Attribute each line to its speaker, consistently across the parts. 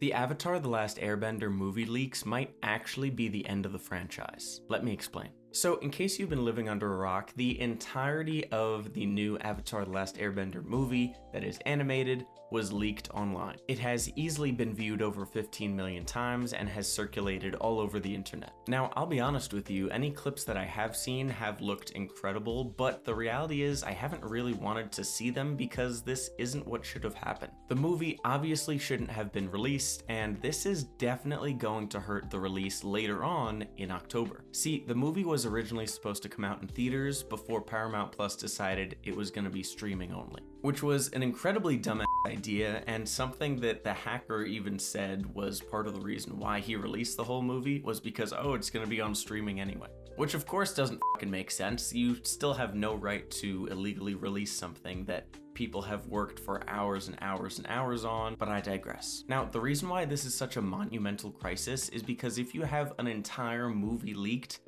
Speaker 1: The Avatar The Last Airbender movie leaks might actually be the end of the franchise. Let me explain. So, in case you've been living under a rock, the entirety of the new Avatar The Last Airbender movie that is animated was leaked online. It has easily been viewed over 15 million times and has circulated all over the internet. Now, I'll be honest with you, any clips that I have seen have looked incredible, but the reality is I haven't really wanted to see them because this isn't what should have happened. The movie obviously shouldn't have been released, and this is definitely going to hurt the release later on in October. See, the movie was originally supposed to come out in theaters before Paramount Plus decided it was going to be streaming only, which was an incredibly dumb idea and something that the hacker even said was part of the reason why he released the whole movie was because, oh, it's going to be on streaming anyway. Which of course doesn't fucking make sense. You still have no right to illegally release something that people have worked for hours and hours and hours on, but I digress. Now, the reason why this is such a monumental crisis is because if you have an entire movie leaked,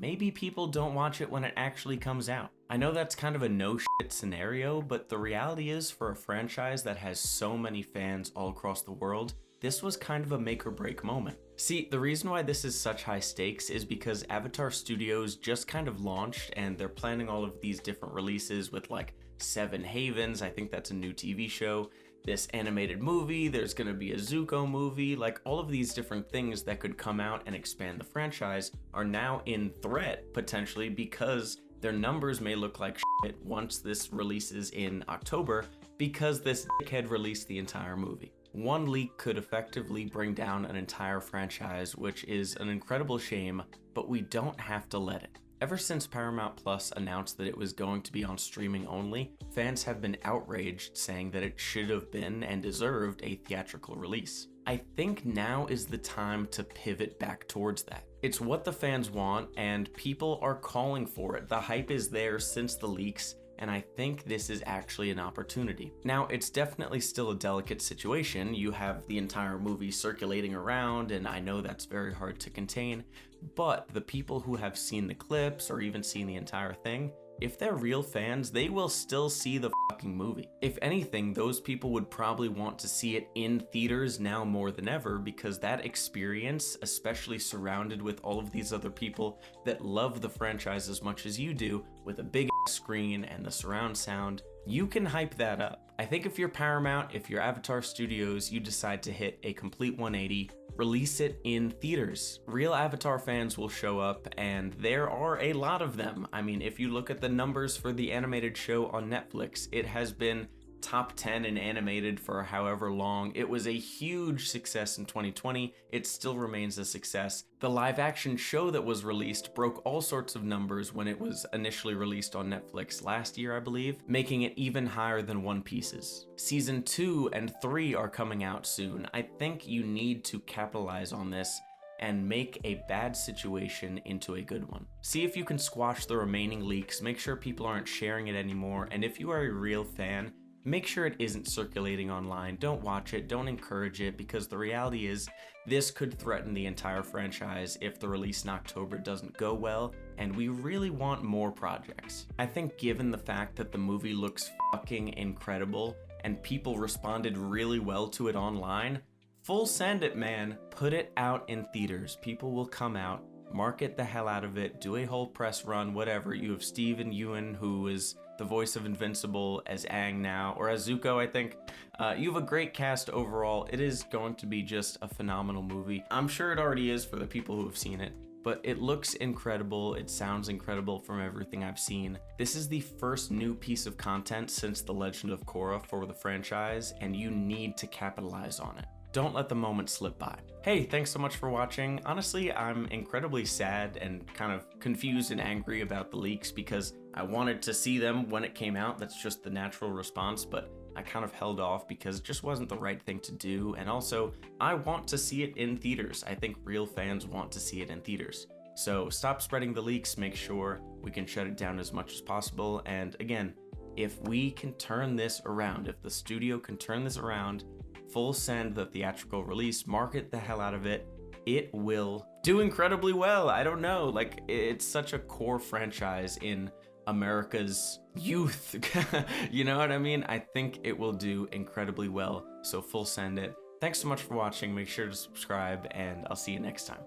Speaker 1: maybe people don't watch it when it actually comes out. I know that's kind of a no shit scenario, but the reality is for a franchise that has so many fans all across the world, this was kind of a make or break moment. See, the reason why this is such high stakes is because Avatar Studios just kind of launched and they're planning all of these different releases with like Seven Havens, I think that's a new TV show, this animated movie, there's gonna be a Zuko movie, like all of these different things that could come out and expand the franchise are now in threat potentially because their numbers may look like shit once this releases in October because this dickhead released the entire movie. One leak could effectively bring down an entire franchise, which is an incredible shame, but we don't have to let it. Ever since Paramount Plus announced that it was going to be on streaming only, fans have been outraged, saying that it should have been and deserved a theatrical release. I think now is the time to pivot back towards that. It's what the fans want, and people are calling for it. The hype is there since the leaks, and I think this is actually an opportunity. Now, it's definitely still a delicate situation. You have the entire movie circulating around, and I know that's very hard to contain, but the people who have seen the clips or even seen the entire thing, if they're real fans, they will still see the fucking movie. If anything, those people would probably want to see it in theaters now more than ever because that experience, especially surrounded with all of these other people that love the franchise as much as you do, with a big screen and the surround sound, you can hype that up. I think if you're Paramount, if you're Avatar Studios, you decide to hit a complete 180, release it in theaters. Real Avatar fans will show up, and there are a lot of them. I mean, if you look at the numbers for the animated show on Netflix, it has been top 10 in animated for however long. It was a huge success in 2020. It still remains a success. The live action show that was released broke all sorts of numbers when it was initially released on Netflix last year, I believe, making it even higher than One Piece's. Season 2 and 3 are coming out soon. I think you need to capitalize on this and make a bad situation into a good one. See if you can squash the remaining leaks, make sure people aren't sharing it anymore, and if you are a real fan, make sure it isn't circulating online. Don't watch it, don't encourage it, because the reality is this could threaten the entire franchise if the release in October doesn't go well, and we really want more projects. I think given the fact that the movie looks fucking incredible and people responded really well to it online, full send it, man. Put it out in theaters. People will come out, market the hell out of it, do a whole press run, whatever. You have Steven Yeun, who is the voice of Invincible, as Aang now, or as Zuko, I think. You have a great cast overall. It is going to be just a phenomenal movie. I'm sure it already is for the people who have seen it, but it looks incredible. It sounds incredible from everything I've seen. This is the first new piece of content since The Legend of Korra for the franchise, and you need to capitalize on it. Don't let the moment slip by. Hey, thanks so much for watching. Honestly, I'm incredibly sad and kind of confused and angry about the leaks because I wanted to see them when it came out. That's just the natural response, but I kind of held off because it just wasn't the right thing to do. And also, I want to see it in theaters. I think real fans want to see it in theaters. So stop spreading the leaks, make sure we can shut it down as much as possible. And again, if we can turn this around, if the studio can turn this around, full send the theatrical release, market the hell out of it, it will do incredibly well. I don't know, like it's such a core franchise in America's youth. You know what I mean? I think it will do incredibly well. So full send it. Thanks so much for watching, make sure to subscribe, and I'll see you next time.